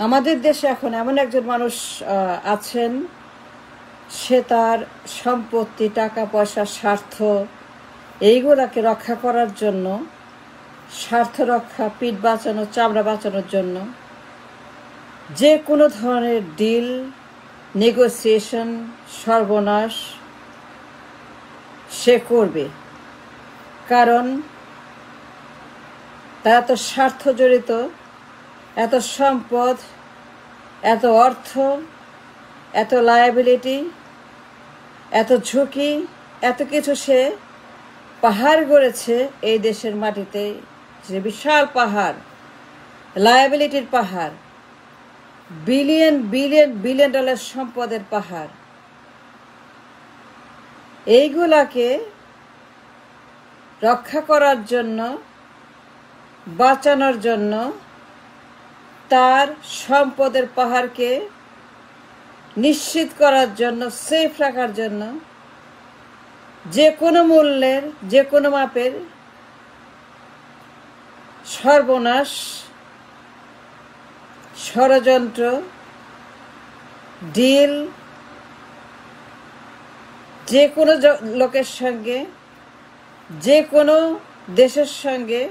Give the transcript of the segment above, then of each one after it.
আমাদের দেশে এখন এমন একজন মানুষ আছেন, সে তার সম্পত্তি, টাকা পয়সা, স্বার্থ এইগুলাকে রক্ষা করার জন্য, স্বার্থ রক্ষা, পিঠ বাঁচানো, চামড়া বাঁচানোর জন্য যে কোনো ধরনের ডিল, নেগোসিয়েশন, সর্বনাশ সে করবে। কারণ তার এত স্বার্থ জড়িত, এত সম্পদ, এত অর্থ, এত লায়াবিলিটি, এত ঝুঁকি, এত কিছু সে পাহাড় গড়েছে এই দেশের মাটিতে। যে বিশাল পাহাড়, লায়াবিলিটির পাহাড়, বিলিয়ন বিলিয়ন বিলিয়ন ডলার সম্পদের পাহাড়, এইগুলাকে রক্ষা করার জন্য, বাঁচানোর জন্য, তার সম্পদের পাহাড়কে নিশ্চিত করার জন্য, সেফ রাখার জন্য যে কোনো মূল্যের, যে কোনো মাপের সর্বনাশ, ষড়যন্ত্র, ডিল যে কোনো লোকের সঙ্গে, যে কোনো দেশের সঙ্গে,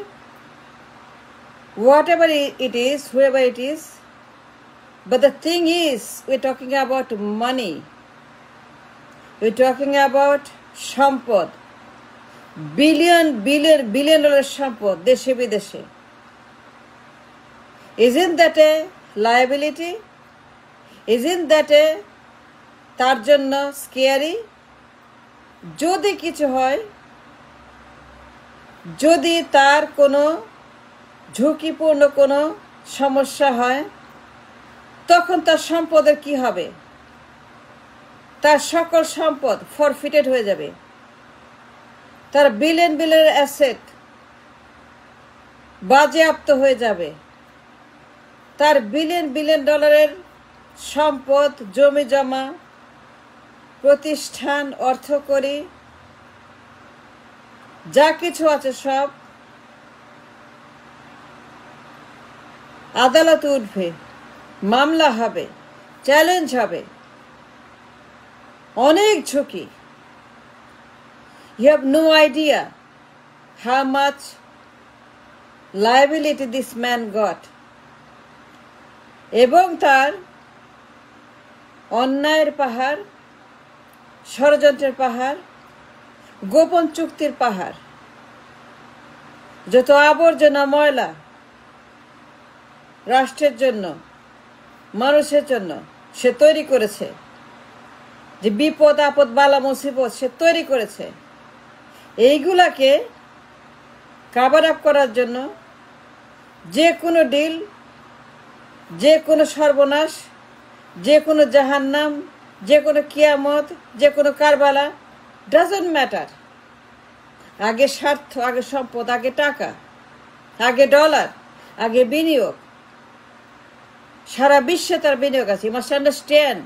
whatever it is, whoever it is. But the thing is, we're talking about money. We're talking about সম্পদ, বিলিয়ন বিলিয়ন বিলিয়ন ডলার সম্পদ দেশে বিদেশে। Isn't that a liability? Isn't that a তার জন্য স্কেয়ারি? যদি কিছু হয়, যদি তার কোনো ঝুঁকিপূর্ণ কোনো সমস্যা হয়, তখন তার সম্পদের কি হবে? তার সকল সম্পদ ফরফিটেড হয়ে যাবে। তার বিলিয়ন বিলিয়ন অ্যাসেট বাজেয়াপ্ত হয়ে যাবে। তার বিলিয়ন বিলিয়ন ডলারের সম্পদ, জমি জমা, প্রতিষ্ঠান, অর্থকড়ি যা কিছু আছে সব আদালতে উঠবে, মামলা হবে, চ্যালেঞ্জ হবে, অনেক ঝুঁকি। You have no idea how much liability this man got. এবং তার অন্যায়ের পাহাড়, ষড়যন্ত্রের পাহাড়, গোপন চুক্তির পাহাড়, যত আবর্জনা, ময়লা রাষ্ট্রের জন্য, মানুষের জন্য সে তৈরি করেছে, যে বিপদ আপদ বালা মুসিবত সে তৈরি করেছে, এইগুলাকে কাভার আপ করার জন্য যে কোনো ডিল, যে কোনো সর্বনাশ, যে কোনো জাহান্নাম, যে কোনো কিয়ামত, যে কোনো কারবালা, ডাজন্ট ম্যাটার। আগে স্বার্থ, আগে সম্পদ, আগে টাকা, আগে ডলার, আগে বিনিয়োগ। সারা বিশ্বে তার বিনিয়োগ আছে। You must understand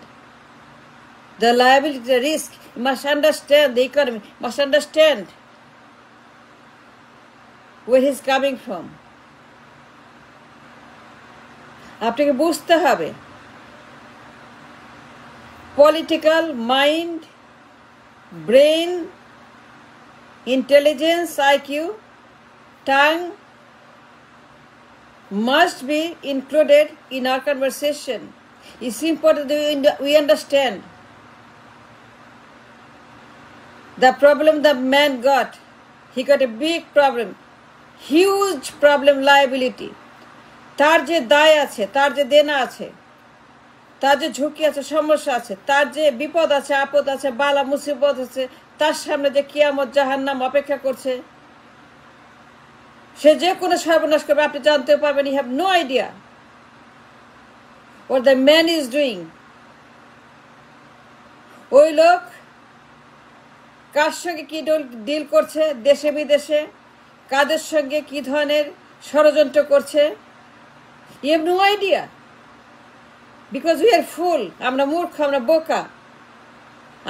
the liability, the risk. You must understand the economy. You must understand where he's coming from. আপনাকে বুঝতে হবে political mind, brain, intelligence, IQ, tongue must be included in our conversation. It's important that we understand the problem the man got. He got a big problem, huge problem, liability. তার যে দায় আছে, তার যে দেনা আছে, তার যে ঝুঁকি আছে, সমস্যা আছে, তার যে বিপদ আছে, আপদ আছে, বালা মুসিবত আছে, তার সামনে যে কিয়ামত জাহান্নাম অপেক্ষা করছে, সে যে কোনো সর্বনাশ করবে, আপনি জানতে পারবেন। You have no idea what the man is doing. ওই লোক কার সঙ্গে কি ডিল করছে, দেশে বিদেশে কাদের সঙ্গে কি ধরনের ষড়যন্ত্র করছে, you have no idea. Because we are fool. আমরা মূর্খ, আমরা বোকা,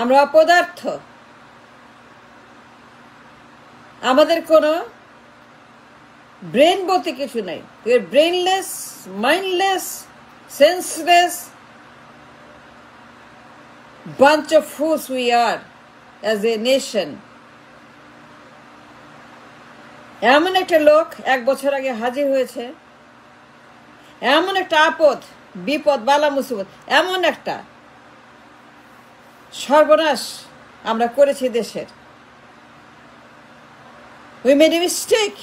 আমরা অপদার্থ। আমাদের কোনো ব্রেন বলতে কিছু নাই। We are brainless, mindless, senseless bunch of fools we are as a nation. এমন একটা লোক 1 বছর আগে হাজির হয়েছে, এমন একটা আপদ বিপদ বালা মুসিবত, এমন একটা সর্বনাশ আমরা করেছি দেশের। We made a mistake.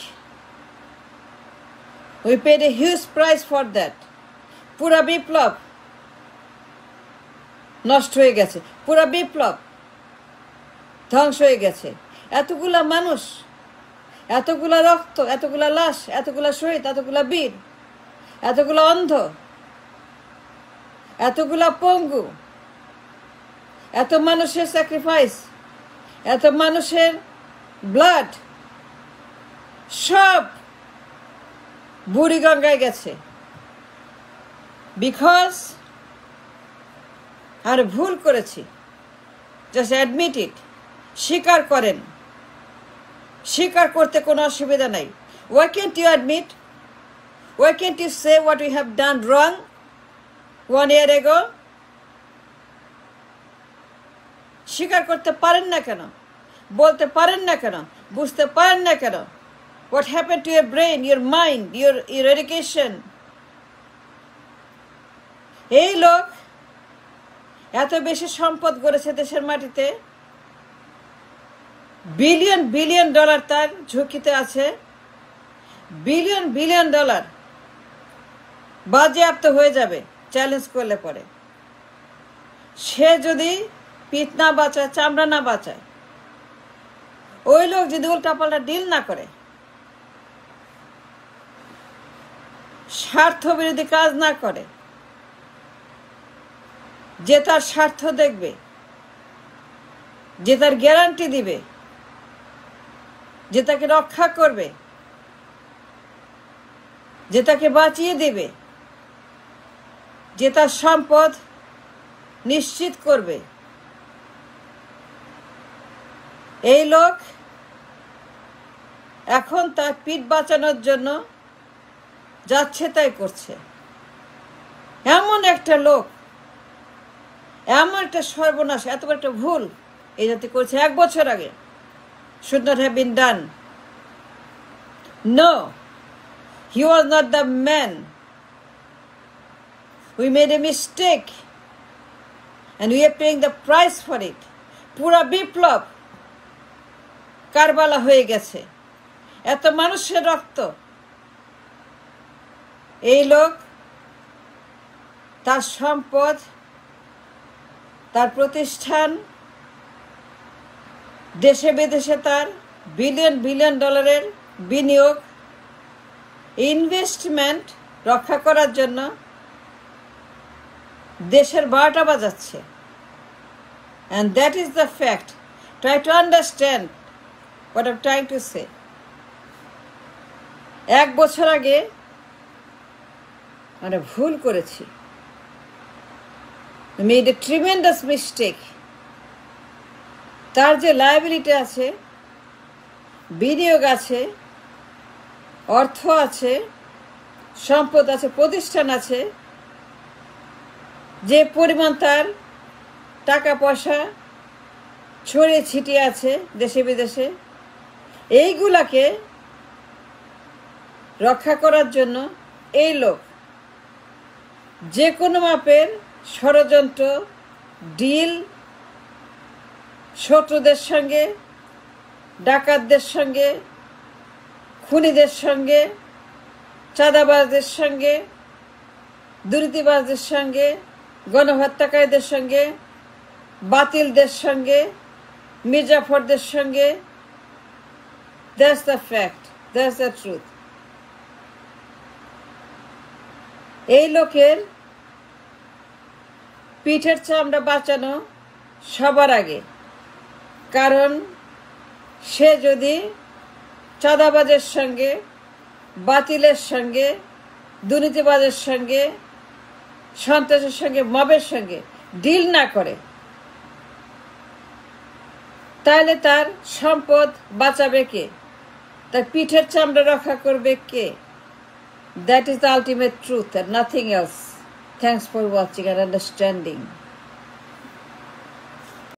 We paid a huge price for that. পুরা বিপ্লব নষ্ট হয়ে গেছে, পুরা বিপ্লব ধ্বংস হয়ে গেছে। এতগুলা মানুষ, এতগুলা রক্ত, এতগুলা লাশ, এতগুলা শহীদ, এতগুলা বীর, এতগুলা অন্ধ, এতগুলা পঙ্গু, এত মানুষের স্যাক্রিফাইস, এত মানুষের ব্লাড সব বুড়িগঙ্গায় গেছে। বিকজ আমরা ভুল করেছি। জাস্ট অ্যাডমিট ইট, স্বীকার করেন। স্বীকার করতে কোনো অসুবিধা নাই। Why can't you admit? Why can't you say what we have done wrong 1 year ago? স্বীকার করতে পারেন না কেন? বলতে পারেন না কেন? বুঝতে পারেন না কেন? What happened to your brain, your mind, your education? এই লোক এত বেশি সম্পদ গড়েছে দেশের মাটিতে, বিলিয়ন বিলিয়ন ডলার তার ঝুঁকিতে আছে। বিলিয়ন বিলিয়ন ডলার বাজেয়াপ্ত হয়ে যাবে চ্যালেঞ্জ করলে পরে। সে যদি পিঠ না বাঁচায়, চামড়া না বাঁচায়, ওই লোক যদি উল্টাপাল্টা ডিল না করে, স্বার্থ বিরোধী কাজ না করে, যে তার স্বার্থ দেখবে, যে তার গ্যারান্টি দিবে, যে তাকে রক্ষা করবে, যে তাকে বাঁচিয়ে দেবে, যে তার সম্পদ নিশ্চিত করবে, এই লোক এখন তার পিঠ বাঁচানোর জন্য যাচ্ছে তাই করছে। এমন একটা লোক, এমন একটা সর্বনাশ, এত একটা ভুল এই জাতি করেছে 1 বছর আগে। should not have been done. No, he was not the man. We made a mistake and we are paying the price for it. পুরা বিপ্লব কারবালা হয়ে গেছে, এত মানুষের রক্ত। এই লোক তার সম্পদ, তার প্রতিষ্ঠান, দেশে বিদেশে তার বিলিয়ন বিলিয়ন ডলারের বিনিয়োগ, ইনভেস্টমেন্ট রক্ষা করার জন্য দেশের 12টা বাজাচ্ছে। And that is the fact. Try to understand what I'm trying to say. 1 বছর আগে আমরা ভুল করেছি। We made a tremendous mistake. তার যে লায়াবিলিটি আছে, বিনিয়োগ আছে, অর্থ আছে, সম্পদ আছে, প্রতিষ্ঠান আছে, যে পরিমাণ তার টাকা পয়সা ছড়িয়ে ছিটিয়ে আছে দেশে বিদেশে, এইগুলাকে রক্ষা করার জন্য এই লোক যে কোনো মাপের ষড়যন্ত্র, ডিল, শত্রুদের সঙ্গে, ডাকাতদের সঙ্গে, খুনিদের সঙ্গে, চাঁদাবাজদের সঙ্গে, দুর্নীতিবাজদের সঙ্গে, গণহত্যাকারীদের সঙ্গে, বাতিলদের সঙ্গে, মির্জাফরদের সঙ্গে। That's the fact, that's the truth. এই লোকের পিঠের চামড়া বাঁচানো সবার আগে। কারণ সে যদি চাঁদাবাজের সঙ্গে, বাতিলের সঙ্গে, দুর্নীতিবাজের সঙ্গে, সন্ত্রাসের সঙ্গে, মবের সঙ্গে ডিল না করে, তাহলে তার সম্পদ বাঁচাবে কে? তার পিঠের চামড়া রক্ষা করবে কে? That is the ultimate truth and nothing else. Thanks for watching and understanding.